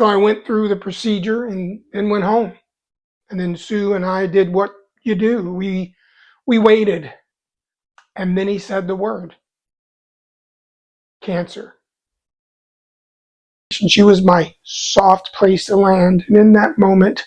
So I went through the procedure and then went home. And then Sue and I did what you do. We waited. And then he said the word cancer. And she was my soft place to land. And in that moment,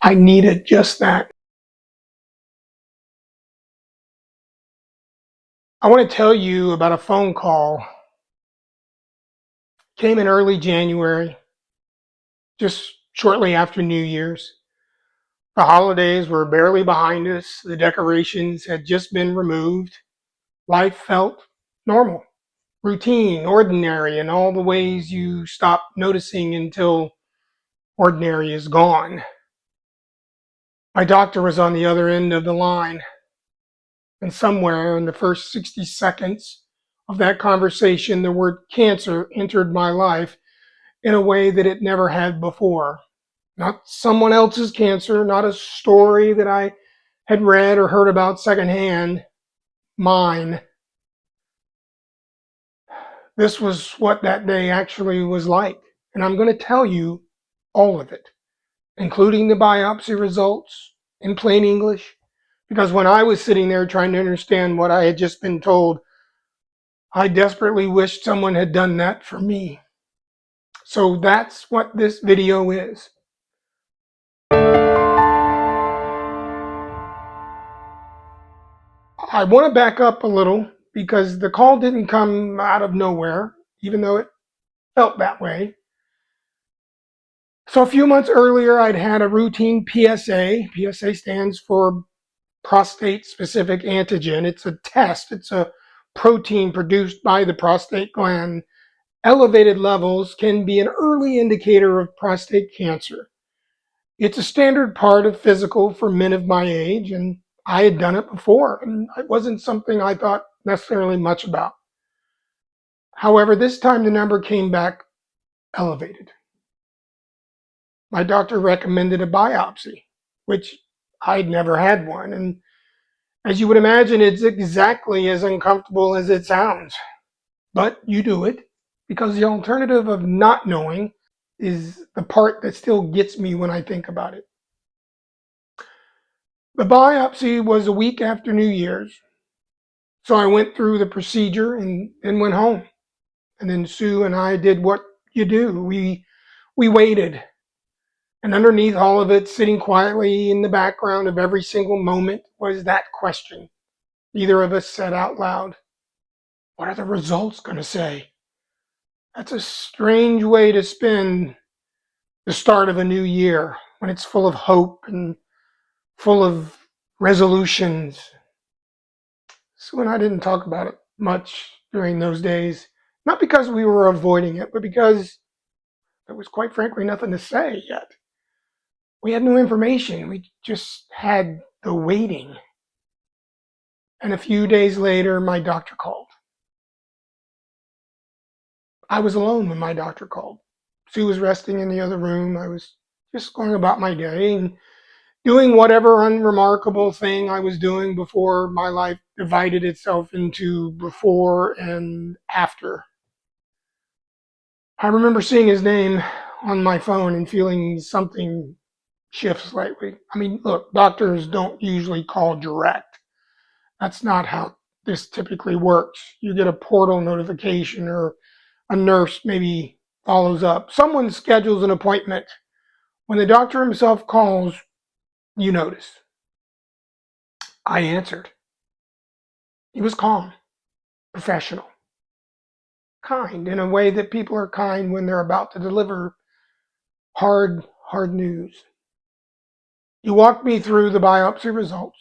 I needed just that. I want to tell you about a phone call. Came in early January, just shortly after New Year's. The holidays were barely behind us. The decorations had just been removed. Life felt normal, routine, ordinary in all the ways you stop noticing until ordinary is gone. My doctor was on the other end of the line, and somewhere in the first 60 seconds of that conversation, the word cancer entered my life in a way that it never had before. Not someone else's cancer, not a story that I had read or heard about secondhand. Mine. This was what that day actually was like. And I'm going to tell you all of it, including the biopsy results in plain English. Because when I was sitting there trying to understand what I had just been told, I desperately wished someone had done that for me. So that's what this video is. I want to back up a little because the call didn't come out of nowhere, even though it felt that way. So a few months earlier, I'd had a routine PSA. PSA stands for prostate-specific antigen. It's a test. It's a protein produced by the prostate gland. Elevated levels can be an early indicator of prostate cancer. It's a standard part of physical for men of my age, and I had done it before, and it wasn't something I thought necessarily much about. However, this time the number came back elevated. My doctor recommended a biopsy, which I'd never had one, and as you would imagine, it's exactly as uncomfortable as it sounds. But you do it because the alternative of not knowing is the part that still gets me when I think about it. The biopsy was a week after New Year's, so I went through the procedure and then went home. And then Sue and I did what you do. We waited. And underneath all of it, sitting quietly in the background of every single moment, was that question. Neither of us said out loud, what are the results going to say? That's a strange way to spend the start of a new year when it's full of hope and full of resolutions. Sue and I didn't talk about it much during those days, not because we were avoiding it, but because there was quite frankly nothing to say yet. We had no information. We just had the waiting. And a few days later, my doctor called. I was alone when my doctor called. Sue was resting in the other room. I was just going about my day and doing whatever unremarkable thing I was doing before my life divided itself into before and after. I remember seeing his name on my phone and feeling something shift slightly. I mean, look, doctors don't usually call direct. That's not how this typically works. You get a portal notification or a nurse maybe follows up. Someone schedules an appointment. When the doctor himself calls, you notice. I answered. He was calm, professional, kind in a way that people are kind when they're about to deliver hard news. He walked me through the biopsy results,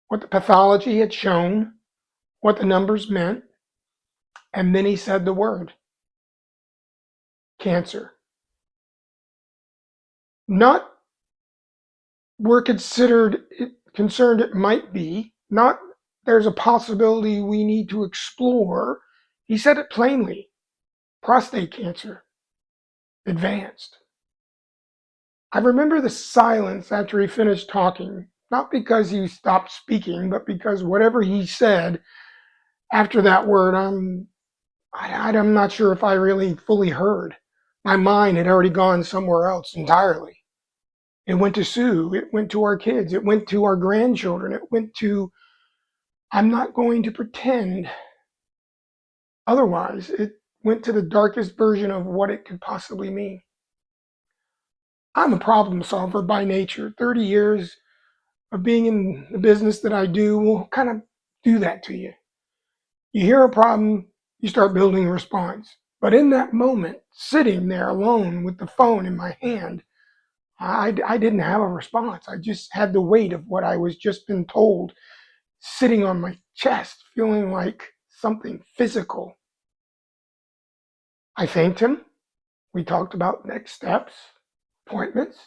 what the pathology had shown, what the numbers meant, and then he said the word cancer. Not we're concerned it might be, not there's a possibility we need to explore. He said it plainly. Prostate cancer. Advanced. I remember the silence after he finished talking, not because he stopped speaking, but because whatever he said after that word, I'm not sure if I really fully heard. My mind had already gone somewhere else entirely. It went to Sue. It went to our kids. It went to our grandchildren. It went to, I'm not going to pretend otherwise. It went to the darkest version of what it could possibly mean. I'm a problem solver by nature. 30 years of being in the business that I do will kind of do that to you. You hear a problem, you start building a response. But in that moment, sitting there alone with the phone in my hand, I didn't have a response. I just had the weight of what I was just been told sitting on my chest, feeling like something physical. I thanked him. We talked about next steps, appointments,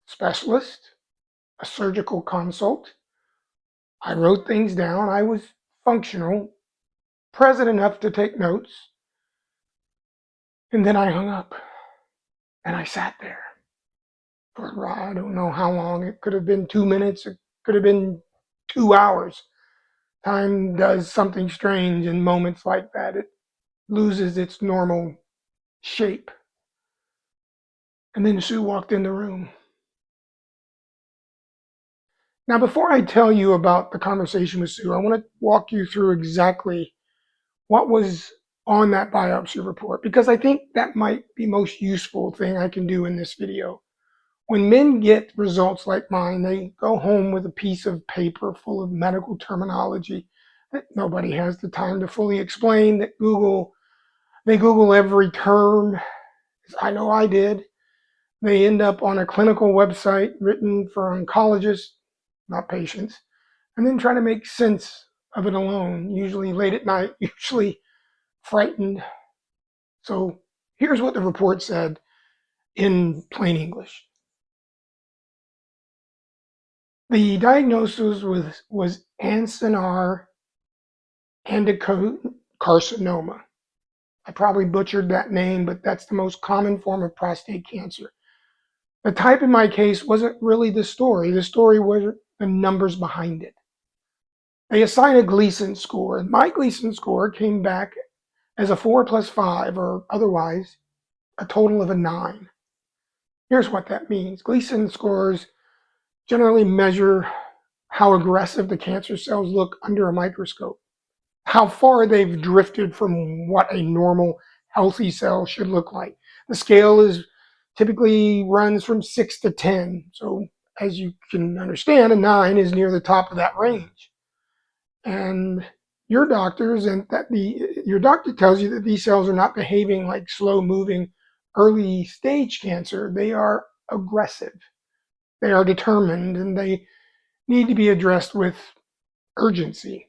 specialist, a surgical consult. I wrote things down. I was functional, present enough to take notes. And then I hung up and I sat there for, I don't know how long. It could have been 2 minutes. It could have been 2 hours. Time does something strange in moments like that. It loses its normal shape. And then Sue walked in the room. Now, before I tell you about the conversation with Sue, I want to walk you through exactly what was on that biopsy report, because I think that might be the most useful thing I can do in this video. When men get results like mine, they go home with a piece of paper full of medical terminology that nobody has the time to fully explain, that they Google every term, as I know I did. They end up on a clinical website written for oncologists, not patients, and then try to make sense of it alone, usually late at night, usually frightened. So here's what the report said in plain English. The diagnosis was ancinar endocarcinoma. I probably butchered that name, but that's the most common form of prostate cancer. The type in my case wasn't really the story. The story was the numbers behind it. They assign a Gleason score, and my Gleason score came back as a 4 plus 5, or otherwise a total of a 9. Here's what that means. Gleason scores generally measure how aggressive the cancer cells look under a microscope, how far they've drifted from what a normal healthy cell should look like. The scale is typically runs from 6 to 10. So as you can understand, a 9 is near the top of that range. And your doctor tells you that these cells are not behaving like slow moving early stage cancer. They are aggressive. They are determined, and they need to be addressed with urgency.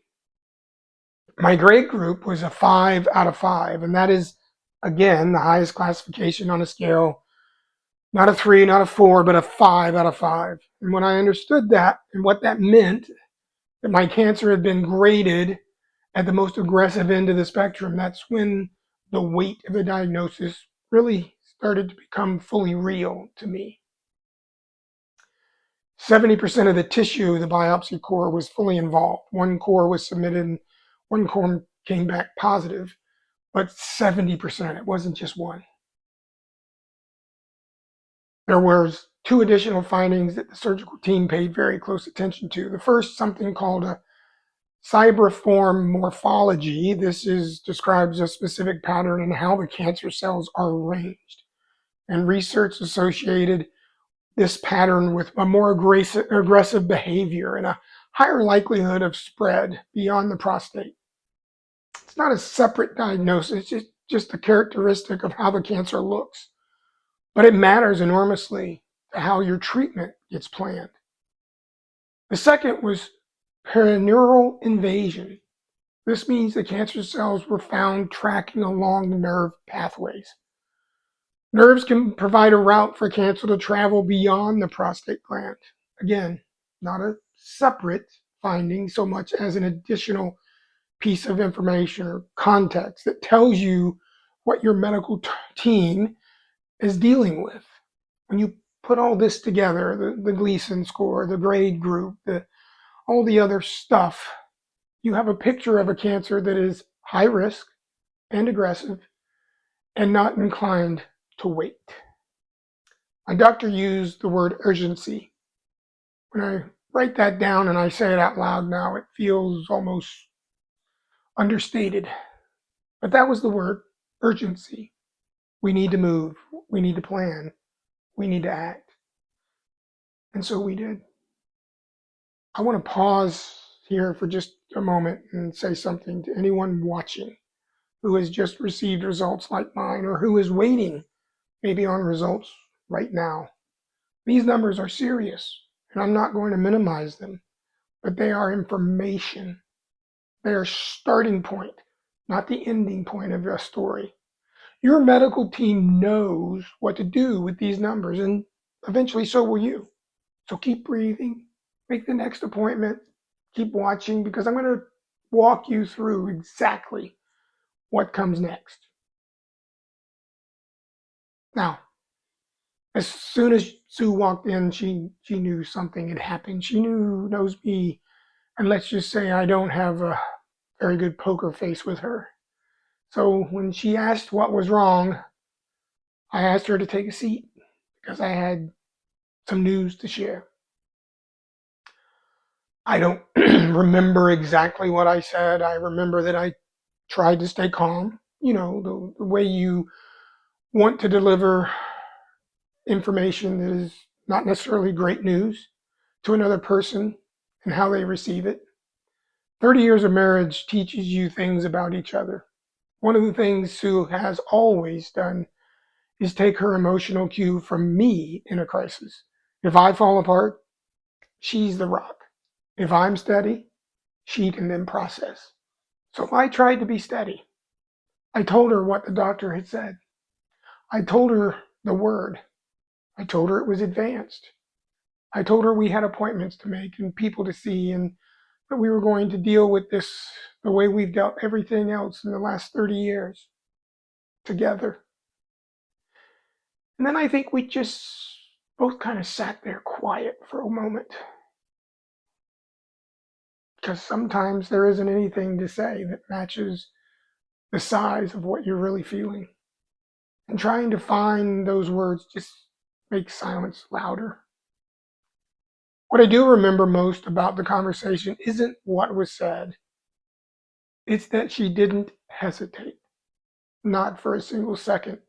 My grade group was a 5 out of 5, and that is, again, the highest classification on a scale. Not a 3, not a 4, but a 5 out of 5. And when I understood that and what that meant, that my cancer had been graded at the most aggressive end of the spectrum, that's when the weight of the diagnosis really started to become fully real to me. 70% of the tissue of the biopsy core was fully involved. One core was submitted and one core came back positive, but 70%, it wasn't just one. There was 2 additional findings that the surgical team paid very close attention to. The first, something called a cybriform morphology. This describes a specific pattern in how the cancer cells are arranged. And research associated this pattern with a more aggressive behavior and a higher likelihood of spread beyond the prostate. It's not a separate diagnosis, it's just a characteristic of how the cancer looks. But it matters enormously to how your treatment gets planned. The second was perineural invasion. This means the cancer cells were found tracking along the nerve pathways. Nerves can provide a route for cancer to travel beyond the prostate gland. Again, not a separate finding so much as an additional piece of information or context that tells you what your medical team is dealing with. When you put all this together, the Gleason score, the grade group, all the other stuff, you have a picture of a cancer that is high risk and aggressive and not inclined to wait. My doctor used the word urgency. When I write that down and I say it out loud now, it feels almost understated. But that was the word, urgency. We need to move. We need to plan. We need to act. And so we did. I want to pause here for just a moment and say something to anyone watching who has just received results like mine or who is waiting maybe on results right now. These numbers are serious, and I'm not going to minimize them, but they are information. They are starting point, not the ending point of your story. Your medical team knows what to do with these numbers, and eventually so will you. So keep breathing, make the next appointment, keep watching, because I'm going to walk you through exactly what comes next. Now, as soon as Sue walked in, she knew something had happened. She knows me, and let's just say I don't have a very good poker face with her. So when she asked what was wrong, I asked her to take a seat because I had some news to share. I don't remember exactly what I said. I remember that I tried to stay calm. You know, the way you want to deliver information that is not necessarily great news to another person and how they receive it. 30 years of marriage teaches you things about each other. One of the things Sue has always done is take her emotional cue from me in a crisis. If I fall apart, she's the rock. If I'm steady, she can then process. So I tried to be steady. I told her what the doctor had said. I told her the word. I told her it was advanced. I told her we had appointments to make and people to see, and that we were going to deal with this the way we've dealt everything else in the last 30 years together. And then I think we just both kind of sat there quiet for a moment because sometimes there isn't anything to say that matches the size of what you're really feeling. And trying to find those words just makes silence louder. What I do remember most about the conversation isn't what was said, it's that she didn't hesitate, not for a single second.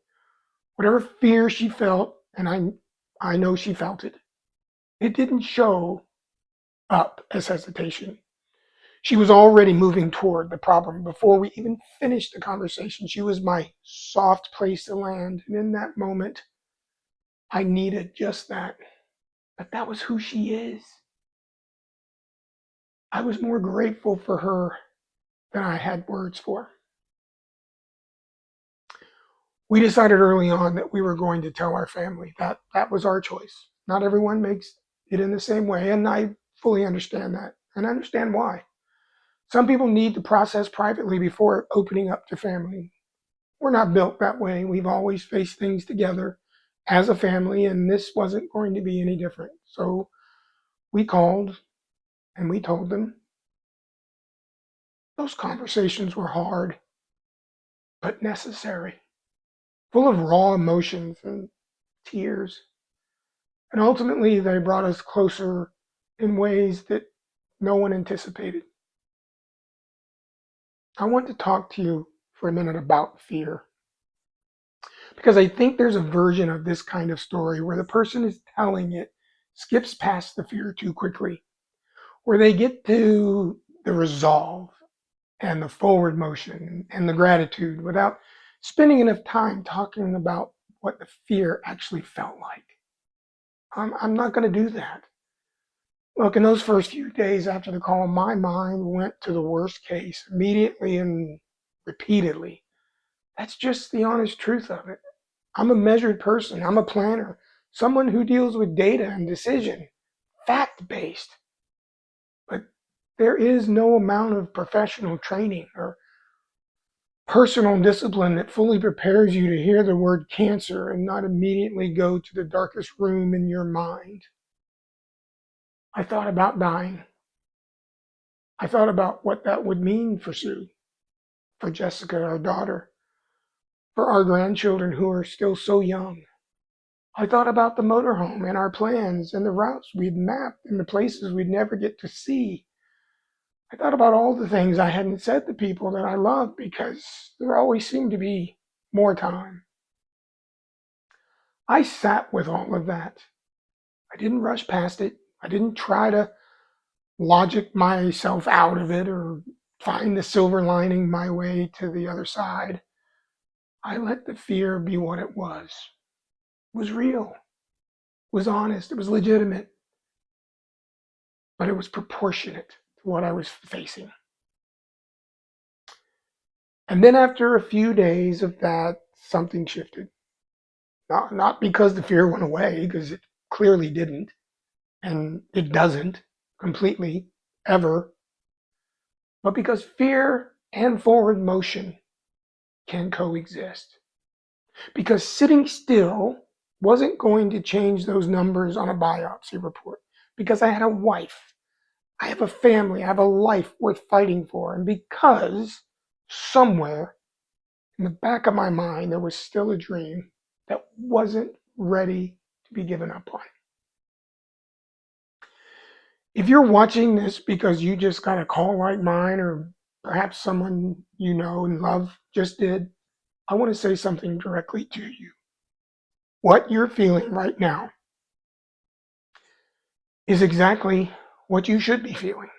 Whatever fear she felt, and I know she felt it, it didn't show up as hesitation. She was already moving toward the problem before we even finished the conversation. She was my soft place to land, and in that moment, I needed just that. But that was who she is. I was more grateful for her than I had words for. We decided early on that we were going to tell our family. That was our choice. Not everyone makes it in the same way, and I fully understand that, and I understand why. Some people need to process privately before opening up to family. We're not built that way. We've always faced things together as a family, and this wasn't going to be any different. So we called and we told them. Those conversations were hard, but necessary, full of raw emotions and tears. And ultimately, they brought us closer in ways that no one anticipated. I want to talk to you for a minute about fear, because I think there's a version of this kind of story where the person is telling it skips past the fear too quickly, where they get to the resolve and the forward motion and the gratitude without spending enough time talking about what the fear actually felt like. I'm not going to do that. Look, in those first few days after the call, my mind went to the worst case immediately and repeatedly. That's just the honest truth of it. I'm a measured person. I'm a planner, someone who deals with data and decision, fact based. But there is no amount of professional training or personal discipline that fully prepares you to hear the word cancer and not immediately go to the darkest room in your mind. I thought about dying. I thought about what that would mean for Sue, for Jessica, our daughter. for our grandchildren who are still so young. I thought about the motorhome and our plans and the routes we'd mapped and the places we'd never get to see. I thought about all the things I hadn't said to people that I loved because there always seemed to be more time. I sat with all of that. I didn't rush past it. I didn't try to logic myself out of it or find the silver lining my way to the other side. I let the fear be what it was. It was real. It was honest. It was legitimate. But it was proportionate to what I was facing. And then after a few days of that, something shifted. Not because the fear went away, because it clearly didn't, and it doesn't completely, ever, but because fear and forward motion can coexist. Because sitting still wasn't going to change those numbers on a biopsy report. Because I had a wife, I have a family, I have a life worth fighting for. And because somewhere in the back of my mind there was still a dream that wasn't ready to be given up on. If you're watching this because you just got a call like mine, or perhaps someone you know and love just did, I want to say something directly to you. What you're feeling right now is exactly what you should be feeling.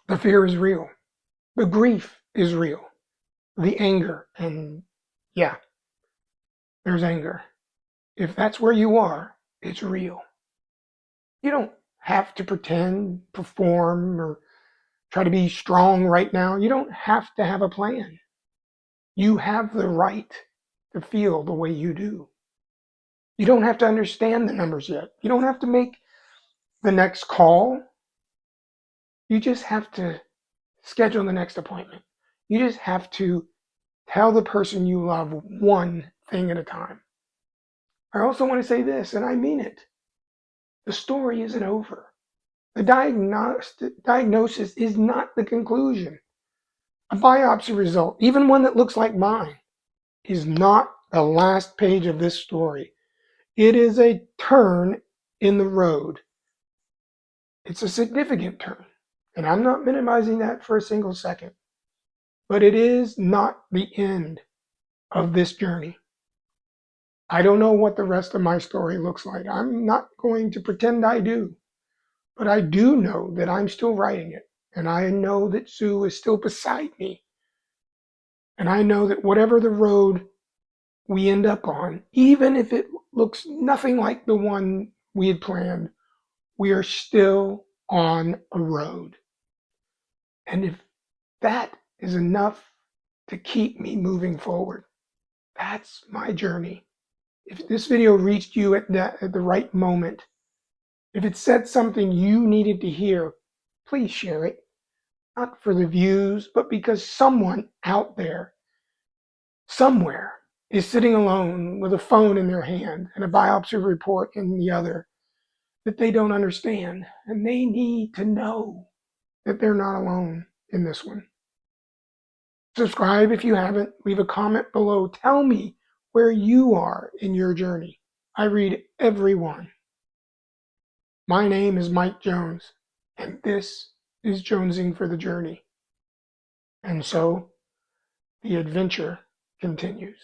The fear is real. The grief is real. The anger, and yeah, there's anger. If that's where you are, it's real. You don't have to pretend, perform, or try to be strong right now. You don't have to have a plan. You have the right to feel the way you do. You don't have to understand the numbers yet. You don't have to make the next call. You just have to schedule the next appointment. You just have to tell the person you love one thing at a time. I also want to say this, and I mean it. The story isn't over. The diagnosis is not the conclusion. A biopsy result, even one that looks like mine, is not the last page of this story. It is a turn in the road. It's a significant turn, and I'm not minimizing that for a single second. But it is not the end of this journey. I don't know what the rest of my story looks like. I'm not going to pretend I do. But I do know that I'm still writing it. And I know that Sue is still beside me. And I know that whatever the road we end up on, even if it looks nothing like the one we had planned, we are still on a road. And if that is enough to keep me moving forward, that's my journey. If this video reached you at the right moment, if it said something you needed to hear, please share it. Not for the views, but because someone out there, somewhere, is sitting alone with a phone in their hand and a biopsy report in the other that they don't understand. And they need to know that they're not alone in this one. Subscribe if you haven't. Leave a comment below. Tell me where you are in your journey. I read every one. My name is Mike Jones, and this is Jonesing for the Journey. And so, the adventure continues.